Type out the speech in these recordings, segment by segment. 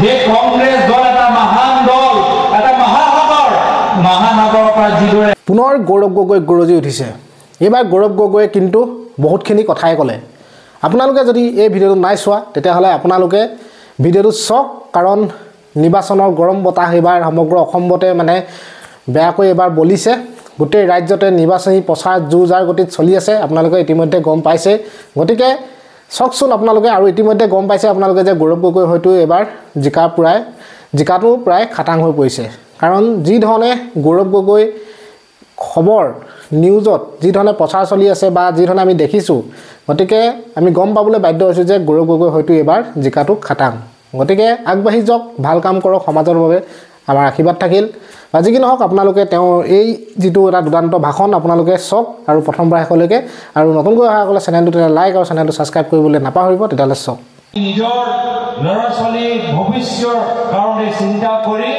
যে কংগ্ৰেছ দল এটা মহান দল, এটা মহানগৰৰ পৰা যিদৰে পুনৰ গৌৰৱ গগৈ গৰজি উঠিছে। এইবাৰ গৌৰৱ গগৈয়ে কিন্তু বহুতখিনি কথাই ক'লে। আপোনালোকে যদি এই ভিডিঅ'টো নাই চোৱা তেতিয়াহ'লে আপোনালোকে ভিডিঅ'টো চাওক, কাৰণ নিৰ্বাচনৰ গৰম বতাহ এইবাৰ সমগ্ৰ অসমতে মানে বেয়াকৈ এইবাৰ বলিছে। গোটেই ৰাজ্যতে নিৰ্বাচনী প্ৰচাৰ জোৰজাৰ গতিত চলি আছে, আপোনালোকে ইতিমধ্যে গম পাইছে। গতিকে চাওকচোন আপোনালোকে, আৰু ইতিমধ্যে গম পাইছে আপোনালোকে যে গৌৰৱ গগৈ হয়তো এইবাৰ জিকাটো প্ৰায় খাটাং হৈ পৰিছে। কাৰণ যি ধৰণে গৌৰৱ গগৈ খবৰ নিউজত যি ধৰণে প্ৰচাৰ চলি আছে বা যি ধৰণে আমি দেখিছোঁ, গতিকে আমি গম পাবলৈ বাধ্য হৈছোঁ যে গৌৰৱ গগৈ হয়তো এইবাৰ জিকাটো খাটাং। গতিকে আগবাঢ়ি যাওক, ভাল কাম কৰক, সমাজৰ বাবে আমাৰ আশীৰ্বাদ থাকিল। বা যি কি নহওক, আপোনালোকে তেওঁৰ এই যিটো এটা দুৰ্দান্ত ভাষণ আপোনালোকে চাওক আৰু প্ৰথমবাৰ শেষলৈকে, আৰু নতুনকৈ অহাসকলে চেনেলটো লাইক আৰু চেনেলটো ছাবস্ক্ৰাইব কৰিবলৈ নাপাহৰিব। তেতিয়াহ'লে চাওক। নিজৰ ল'ৰা ছোৱালীৰ ভৱিষ্যৰ কাৰণে চিন্তা কৰি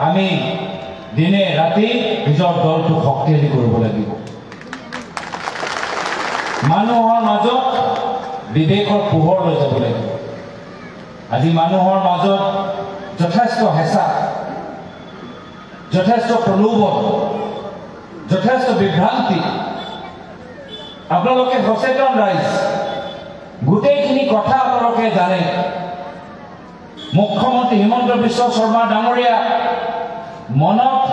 আমি দিনে ৰাতি নিজৰ দলটো শক্তিশালী কৰিব লাগিব। মানুহৰ মাজত বিবেকৰ পোহৰ লৈ যাব লাগিব। আজি মানুহৰ মাজত যথেষ্ট হেঁচা, যথেষ্ট প্ৰলোভন, যথেষ্ট বিভ্ৰান্তি। আপোনালোকে সচেতন ৰাইজ, গোটেইখিনি কথা আপোনালোকে জানে। মুখ্যমন্ত্ৰী হিমন্ত বিশ্ব শৰ্মা ডাঙৰীয়া মনত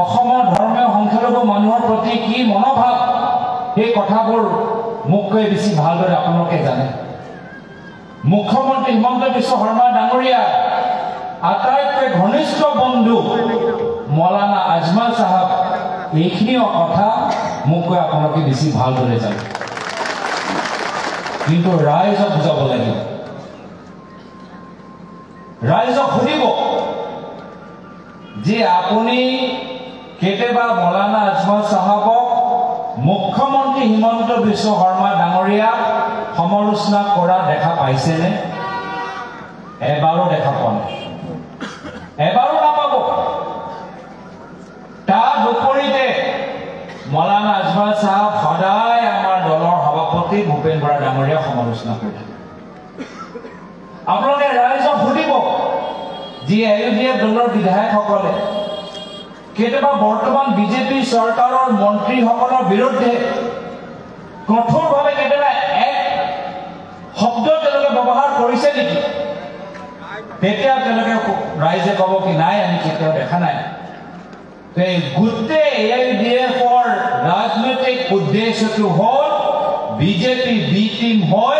অসমৰ ধৰ্মীয় সংখ্যালঘু মানুহৰ প্ৰতি কি মনোভাৱ, সেই কথাবোৰ মোতকৈ বেছি ভালদৰে আপোনালোকে জানে। মুখ্যমন্ত্ৰী হিমন্ত বিশ্ব শৰ্মা ডাঙৰীয়া আটাইতকৈ ঘনিষ্ঠ বন্ধু মৌলানা আজমল চাহাব, এইখিনি কথা মোতকৈ আপোনালোকে বেছি ভালদৰে জানে। কিন্তু ৰাইজক বুজাব লাগিব, ৰাইজক সুধিব যে আপুনি কেতিয়াবা মৌলানা আজমল চাহাবক মুখ্যমন্ত্ৰী হিমন্ত বিশ্ব শৰ্মা ডাঙৰীয়াক সমালোচনা কৰা দেখা পাইছেনে? এবাৰো দেখা পোৱা নাই, এবাৰো নাপাব। তাৰ বিপৰীতে মৌলানা আজমল চাহাব সদায় আমাৰ দলৰ সভাপতি ভূপেন বৰা ডাঙৰীয়াক সমালোচনা কৰি থাকে। আপোনালোকে ৰাইজক সুধিব যি এউডিএফ দলৰ বিধায়কসকলে কেতিয়াবা বৰ্তমান বিজেপি চৰকাৰৰ মন্ত্ৰীসকলৰ বিৰুদ্ধে কঠোৰভাৱে কেতিয়াবা এক শব্দ তেওঁলোকে ব্যৱহাৰ কৰিছে নেকি? তেতিয়া তেওঁলোকে ৰাইজে ক'ব কি নাই, আমি কেতিয়াও দেখা নাই। গোটেই এআইইউডিএফৰ ৰাজনৈতিক উদ্দেশ্যটো হ'ল বিজেপি বি টিম হৈ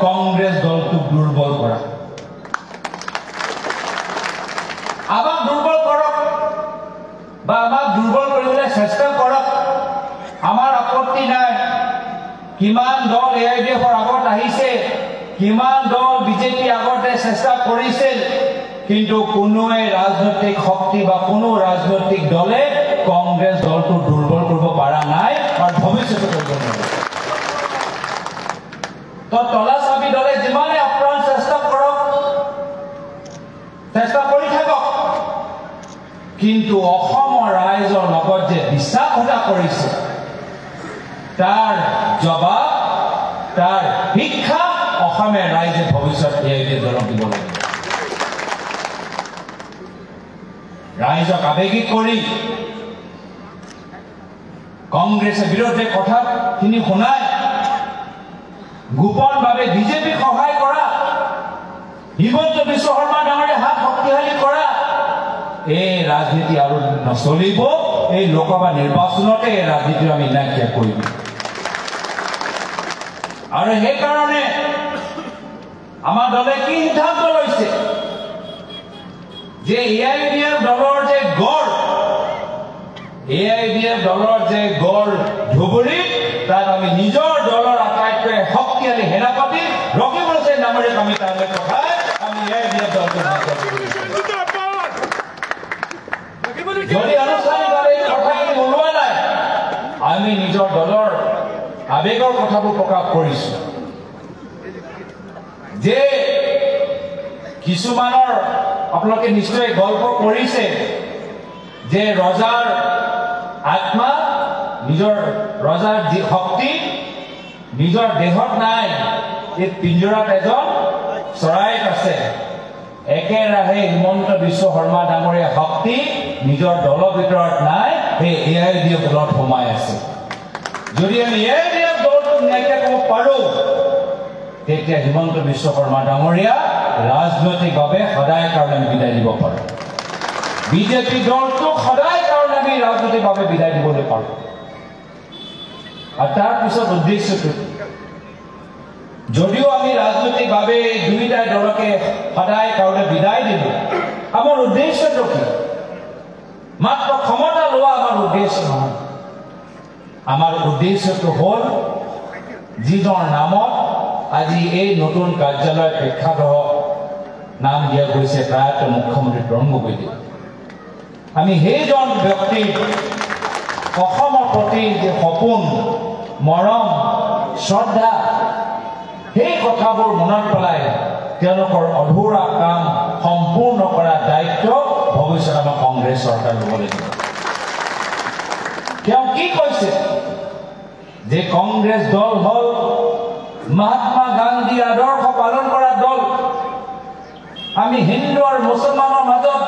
কংগ্ৰেছ দলটোক দুৰ্বল কৰা। আমাক দুৰ্বল কৰক বা আমাক দুৰ্বল কৰিবলৈ চেষ্টা কৰক, আমাৰ আপত্তি নাই। কিমান দল এআইইউডিএফৰ আগত আহিছে, কিমান দল বিজেপি আগতে চেষ্টা কৰিছিল, কিন্তু কোনোৱে ৰাজনৈতিক শক্তি বা কোনো ৰাজনৈতিক দলে কংগ্ৰেছ দলটো দুৰ্বল কৰিব পৰা নাই আৰু ভৱিষ্যতে কৰিব নোৱাৰে। তো তলাচাবি দলে যিমানে আপ্ৰাণ চেষ্টা কৰক, চেষ্টা কৰি থাকক, কিন্তু অসমৰ ৰাইজৰ লগত যে বিশ্বাসঘাতকতা কৰিছে, তাৰ জবাব, তাৰ শিক্ষা অসমীয়া ৰাইজে ভৱিষ্যত এআইইউডিএফ দলক দিব লাগিব। ৰাইজক আৱেগিক কৰি কংগ্ৰেছৰ বিৰুদ্ধে কথাখিনি শুনাই গোপনভাৱে বিজেপিক সহায় কৰা, হিমন্ত বিশ্ব শৰ্মা ডাঙৰীয়াৰ হাত শক্তিশালী কৰা, এই ৰাজনীতি আৰু নচলিব। এই লোকসভা নিৰ্বাচনতে এই ৰাজনীতি আমি নাইকিয়া কৰিম। আৰু সেইকাৰণে আমাৰ দলে কি সিদ্ধান্ত লৈছে যে এআইইউডিএফ দলৰ যে গড়, এআইইউডিএফ দলৰ যে গড় ধুবুৰী, তাত আমি নিজৰ দলৰ আটাইতকৈ শক্তিশালী সেনাপতি ৰকিবুল হুছেইন ডাঙৰীয়াক আমি তালৈ পঠাই আমি এআইইউডিএফ দলটো যদি আনুষ্ঠানিকভাৱে এই কথাখিনি ওলোৱা নাই, আমি নিজৰ দলৰ আৱেগৰ কথাবোৰ প্ৰকাশ কৰিছো যে কিছুমানৰ আপোনালোকে নিশ্চয় গল্প কৰিছে যে ৰজাৰ আত্মা, নিজৰ ৰজাৰ যি শক্তি নিজৰ দেহত নাই, এই পিঞ্জৰাত এজন চৰাইত আছে। একেৰাহে হিমন্ত বিশ্ব শৰ্মা ডাঙৰীয়া শক্তি নিজৰ দলৰ ভিতৰত নাই, সেই AIDF দলত সোমাই আছে। যদি আমি AIDF দলটোক নাইকিয়া কৰিব পাৰোঁ, তেতিয়া হিমন্ত বিশ্ব শৰ্মা ডাঙৰীয়া ৰাজনৈতিকভাৱে সদায় কাৰণে আমি বিদায় দিব পাৰোঁ। বিজেপি দলটোক সদায় কাৰণে আমি ৰাজনৈতিকভাৱে বিদায় দিবলৈ পাৰোঁ। আৰু তাৰপিছত উদ্দেশ্যটো, যদিও আমি ৰাজনৈতিকভাৱে দুয়োটা দলকে সদায় কাৰণে বিদায় দিলোঁ, আমাৰ উদ্দেশ্যটো কি? মাত্ৰ ক্ষমতা লোৱা আমাৰ উদ্দেশ্য নহয়। আমাৰ উদ্দেশ্যটো হ'ল যিজনৰ নামত আজি এই নতুন কাৰ্যালয় প্ৰেক্ষাগৃহ নাম দিয়া গৈছে প্ৰায়ত মুখ্যমন্ত্ৰী তৰুণ গগৈ। আমি সেইজন ব্যক্তিৰ অসমৰ প্ৰতি যে সপোন, মৰম, শ্ৰদ্ধা, সেই কথাবোৰ মনত পেলাই তেওঁলোকৰ অধুৰা কাম সম্পূৰ্ণ কৰাৰ দায়িত্ব ভৱিষ্যত আমাৰ কংগ্ৰেছ চৰকাৰ ল'ব লাগিব। তেওঁ কি কৈছে যে কংগ্ৰেছ দল হ'ল মহাত্মা গান্ধীৰ আদৰ্শ পালন কৰা দল। আমি হিন্দু আৰু মুছলমানৰ মাজত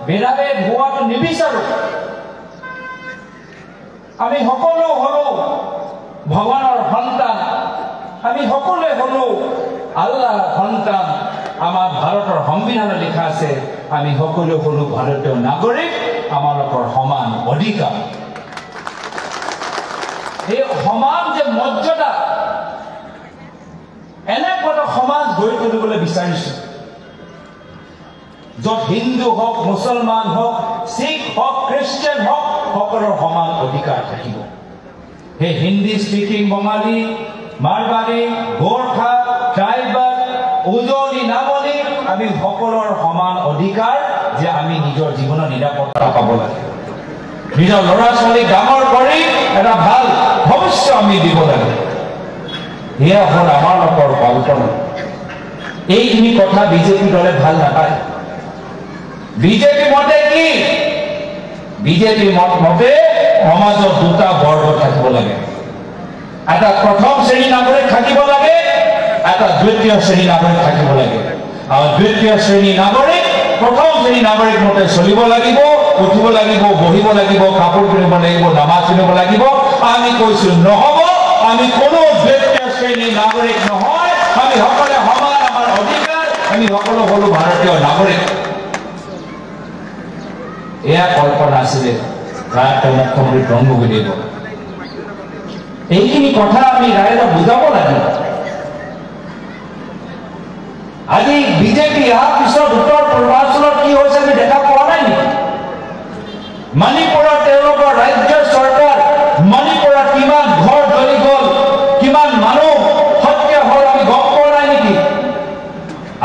ভেদাভেদ হোৱাটো নিবিচাৰোঁ। আমি সকলো হ'লো ভগৱানৰ সন্তান, আমি সকলোৱে হ'লো আল্লাহৰ সন্তান। আমাৰ ভাৰতৰ সংবিধানত লিখা আছে আমি সকলো হ'লো ভাৰতীয় নাগৰিক, আমালোকৰ সমান অধিকাৰ। এই সমান যে মৰ্যাদা, এনেকুৱা এটা সমাজ গঢ়ি তুলিবলৈ বিচাৰিছোঁ য'ত হিন্দু হওক, মুছলমান হওক, শিখ হওক, খ্ৰীষ্টিয়ান হওক, সকলোৰ সমান অধিকাৰ থাকিব। সেই হিন্দী স্পিকিং বঙালী, মাৰৱাৰী, গোৰ্খা, ট্ৰাইবেল, উজনি, নামনি, আমি সকলোৰ সমান অধিকাৰ যে আমি নিজৰ জীৱনৰ নিৰাপত্তা পাব লাগে। নিজৰ ল'ৰা ছোৱালীক ডাঙৰ কৰি এটা ভাল ভৱিষ্যত আমি দিব লাগে। এয়া হ'ল আমাৰ লোকৰ কল্পনা। এইখিনি কথা বিজেপি দলে ভাল নাপায়। বিজেপি মতে কি? বিজেপি মতে সমাজত দুটা বৰ্গ থাকিব লাগে। এটা প্ৰথম শ্ৰেণীৰ নাগৰিক থাকিব লাগে, এটা দ্বিতীয় শ্ৰেণীৰ নাগৰিক থাকিব লাগে। আৰু দ্বিতীয় শ্ৰেণীৰ নাগৰিক প্ৰথম শ্ৰেণীৰ নাগৰিক মতে চলিব লাগিব, উঠিব লাগিব, বহিব লাগিব, কাপোৰ কিনিব লাগিব, নামাজ কিনিব লাগিব। আমি কৈছো নহ'ব, আমি কোনো দ্বিতীয় শ্ৰেণীৰ নাগৰিক নহয়। আমি সকলোৱে সমান, আমাৰ অধিকাৰ, আমি সকলো হ'লো ভাৰতীয় নাগৰিক। এয়া কল্পনা আছিলে প্ৰাক্তন মুখ্যমন্ত্ৰী তৰুণ গগৈদেৱৰ। এইখিনি কথা আমি ৰাইজক বুজাব লাগিব। আজি বিজেপি অহাৰ পিছত উত্তৰ পূৰ্বাঞ্চলত কি হৈছে আমি দেখা পোৱা নাই নেকি? মণিপুৰত তেওঁলোকৰ ৰাজ্য চৰকাৰ, মণিপুৰত কিমান ঘৰ জ্বলি গ'ল, কিমান মানুহ হত্যা হ'ল আমি গম পোৱা নাই নেকি?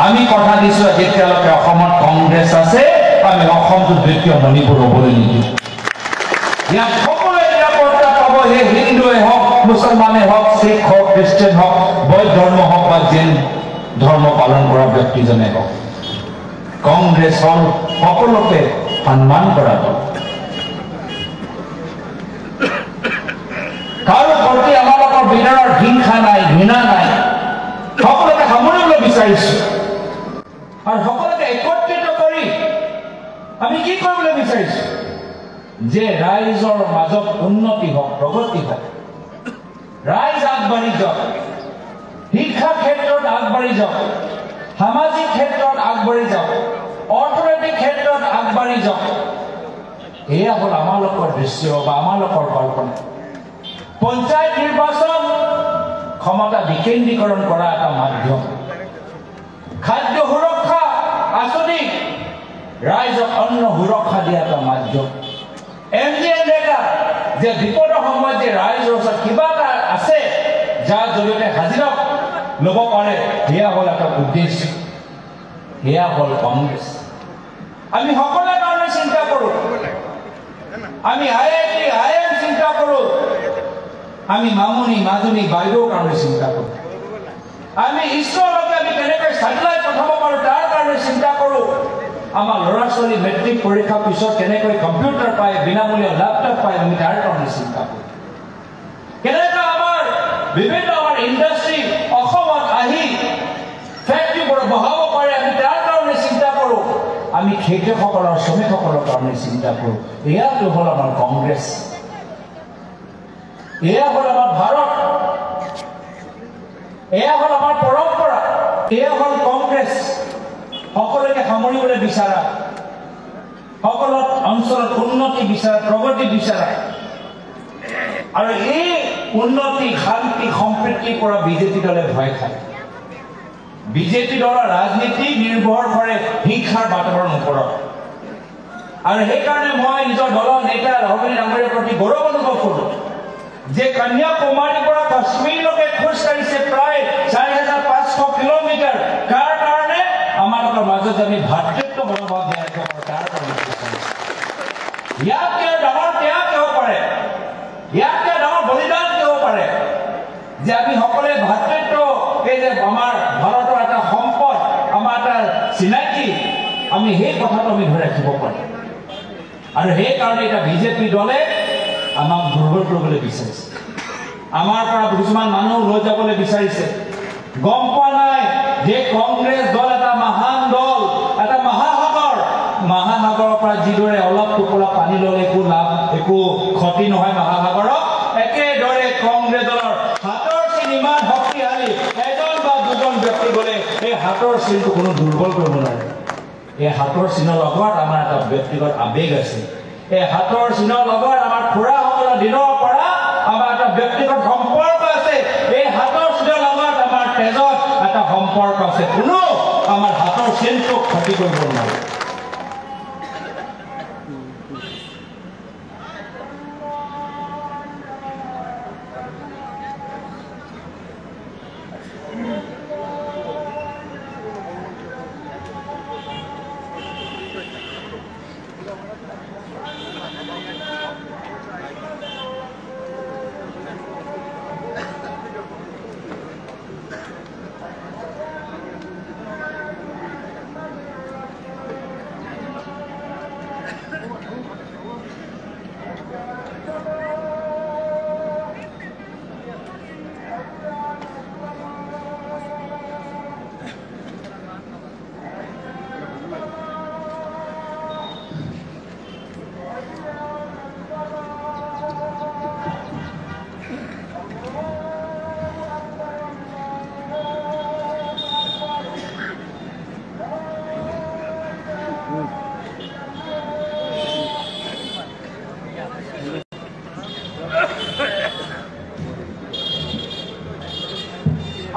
আমি কথা দিছো যেতিয়ালৈকে অসমত কংগ্ৰেছ আছে আমি অসমটো দ্বিতীয় মণিপুৰ হ'বলৈ নিদিওঁ। ইয়াত সকলোৱে নিৰাপত্তা পাব। সেই হিন্দুৱে হওক, মুছলমানে হওক, শিখ হওক, খ্ৰীষ্টিয়ান হওক, বৌদ্ধ ধৰ্ম হওক বা জৈন ধৰ্ম পালন কৰা ব্যক্তিজনে হওক। কংগ্ৰেছ হ'ল সকলোকে সন্মান কৰা দল। কাৰো প্ৰতি আমালোকৰ ভিতৰত হিংসা নাই, ঘৃণা নাই। সকলোকে সামৰিবলৈ বিচাৰিছো আৰু সকলোকে একত্ৰিত কৰি আমি কি কৰিবলৈ বিচাৰিছো যে ৰাইজৰ মাজত উন্নতি হওক, প্ৰগতি হওক, ৰাইজ আগবাঢ়ি যাওক, শিক্ষা ক্ষেত্ৰত আগবাঢ়ি যাওক, সামাজিক ক্ষেত্ৰত আগবাঢ়ি যাওক, অৰ্থনৈতিক ক্ষেত্ৰত আগবাঢ়ি যাওক। এয়া হ'ল আমালোকৰ দৃশ্য বা আমালোকৰ কল্পনা। পঞ্চায়ত নিৰ্বাচন ক্ষমতা বিকেন্দ্ৰীকৰণ কৰা এটা মাধ্যম। খাদ্য সুৰক্ষা আঁচনি ৰাইজক অন্ন সুৰক্ষা দিয়া এটা মাধ্যম। MGNৰেগা যে বিপদৰ সময়ত যে ৰাইজৰ ওচৰত কিবা এটা আছে যাৰ জৰিয়তে হাজিৰা ল'ব পাৰে, সেয়া হ'ল এটা উদ্দেশ্য। সেয়া হ'ল কংগ্ৰেছ। আমি সকলোৰে কাৰণে চিন্তা কৰোঁ। আমি IIT, IIM চিন্তা কৰোঁ। আমি মামনি, মাজনী, বাইদেউৰ কাৰণে চিন্তা কৰোঁ। আমি ইছৰলৈকে আমি কেনেকৈ ছেটেলাইট পঠাব পাৰোঁ তাৰ কাৰণে চিন্তা কৰোঁ। আমাৰ ল'ৰা ছোৱালী মেট্ৰিক পৰীক্ষাৰ পিছত কেনেকৈ কম্পিউটাৰ পায়, বিনামূলীয়া লেপটপ পায়, আমি তাৰ কাৰণে চিন্তা কৰোঁ। কেনেকৈ আমাৰ বিভিন্ন আমাৰ ইণ্ডাষ্ট্ৰী অসমত আহি ফেক্টৰীবোৰ বহাব পাৰে, আমি তাৰ কাৰণে চিন্তা কৰোঁ। খেতিয়কসকলৰ শ্ৰমিকসকলৰ কাৰণে চিন্তা কৰোঁ। এয়াটো হ'ল আমাৰ কংগ্ৰেছ, এয়া হ'ল আমাৰ ভাৰত, এয়া হ'ল আমাৰ পৰম্পৰা, এয়া হ'ল কংগ্ৰেছ। সকলোকে সামৰিবলৈ বিচৰা, সকলো অঞ্চলত উন্নতি বিচৰা, প্ৰগতি বিচৰা, আৰু এই উন্নতি শান্তি সম্প্ৰীতিৰ পৰা বিজেপি দলে ভয় খায়। বিজেপি দলৰ ৰাজনীতি নিৰ্ভৰ কৰে হিংসাৰ বাতাবৰণৰ ওপৰত, আৰু সেইকাৰণে মই নিজৰ দলৰ নেতা ৰাহুল গান্ধী ডাঙৰীয়াৰ প্ৰতি গৌৰৱ অনুভৱ কৰোঁ যে কন্যাকুমাৰীৰ পৰা কাশ্মীৰলৈকে খোজ কাঢ়িছে প্ৰায় ৪৫০০ কিলোমিটাৰ। কাৰ কাৰণে? আমালোকৰ মাজত আমি ভাতৃত্ব মনোভাৱ জীয়াই ৰাখিব পাৰোঁ, তাৰ কাৰণে ইয়াতকৈ ডাঙৰ ত্যাগ কি হ'ব পাৰে, ইয়াতকৈ ডাঙৰ বলিদান কি হ'ব পাৰে যে আমি সকলোৱে ভাতৃত্ব, এই যে আমাৰ ভাৰতৰ এটা সম্পদ, আমাৰ এটা চিনাকি, আমি সেই কথাটো আমি ধৰি ৰাখিব পাৰোঁ। আৰু সেইকাৰণে এতিয়া বিজেপি দলে আমাক দুৰ্বল কৰিবলৈ বিচাৰিছে, আমাৰ পৰা কিছুমান মানুহ লৈ যাবলৈ বিচাৰিছে। গম পোৱা নাই যে কংগ্ৰেছ দল এটা মহান দল, এটা মহাসাগৰ। মহাসাগৰৰ পৰা যিদৰে অলপ টোপোলা পানী ল'লে একো লাভ, একো ক্ষতি নহয় মহাসাগৰত, একেদৰে কংগ্ৰেছ দলৰ হাতৰ চিন ইমান শক্তিশালী, এজন বা দুজন ব্যক্তি গ'লে এই হাতৰ চিনটো কোনো দুৰ্বল কৰিব নোৱাৰে। এই হাতৰ চিনৰ লগত আমাৰ এটা ব্যক্তিগত আৱেগ আছে, এই হাতৰ চিনৰ লগত আমাৰ খুৰাসকলৰ দিনৰ পৰা আমাৰ এটা ব্যক্তিগত সম্পৰ্ক আছে, এই হাতৰ চিনৰ লগত আমাৰ তেজত এটা সম্পৰ্ক আছে। কোনো আমাৰ হাতৰ চিনটোক ক্ষতি কৰিব নোৱাৰে।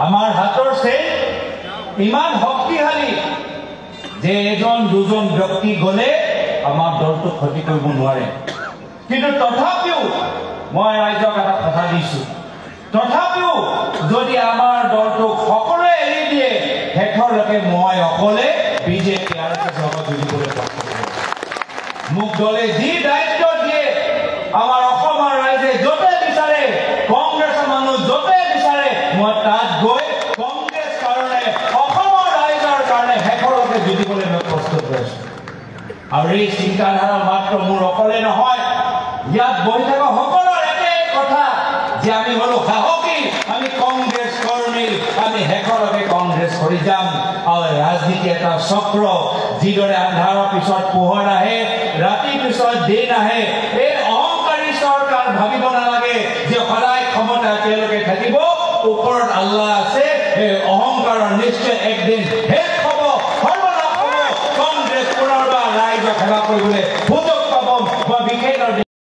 আমাৰ হাতৰ চেইন ইমান শক্তিশালী যে এজন দুজন ব্যক্তি গ'লে আমাৰ দলটো ক্ষতি কৰিব নোৱাৰে। কিন্তু তথাপিও মই ৰাইজক এটা কথা দিছোঁ, তথাপিও যদি আমাৰ দলটোক সকলোৱে এৰি দিয়ে, শেষৰলৈকে মই অকলে বিজেপি আৰু লগত যুঁজিবলৈ প্ৰস্তুত। মোক দলে যি দায়িত্ব দিয়ে, আমাৰ অসমৰ ৰাইজে য'তে বিচাৰে, কংগ্ৰেছৰ মানুহ য'তে বিচাৰে, মই তাত গৈ কংগ্ৰেছ কাৰণে, অসমৰ ৰাইজৰ কাৰণে শেষৰলৈকে যুঁজিবলৈ মই প্ৰস্তুত হৈছোঁ। আৰু এই চিন্তাধাৰা মাত্ৰ মোৰ অকলে নহয়, ইয়াত বহি থকা সকলৰ এটাই কথা যে আমি হলো সাহসী, আমি কংগ্ৰেছ কৰ্মী, আমি শেষৰলৈকে কংগ্ৰেছ কৰি যাম। আৰু ৰাজনীতি এটা চক্ৰ, যিদৰে আন্ধাৰৰ পিছত পোহৰ আহে, ৰাতিৰ পিছত দিন আহে। এই অহংকাৰী চৰকাৰ ভাবিব নালাগে যে সদায় ক্ষমতা তেওঁলোকে থাকিব, ওপৰত আল্লাহ আছে। এই অহংকাৰৰ নিশ্চয় একদিন শেষ হ'ব, সৰ্বনাশ হ'ব। কংগ্ৰেছ পুনৰবাৰ ৰাইজক সেৱা কৰিবলৈ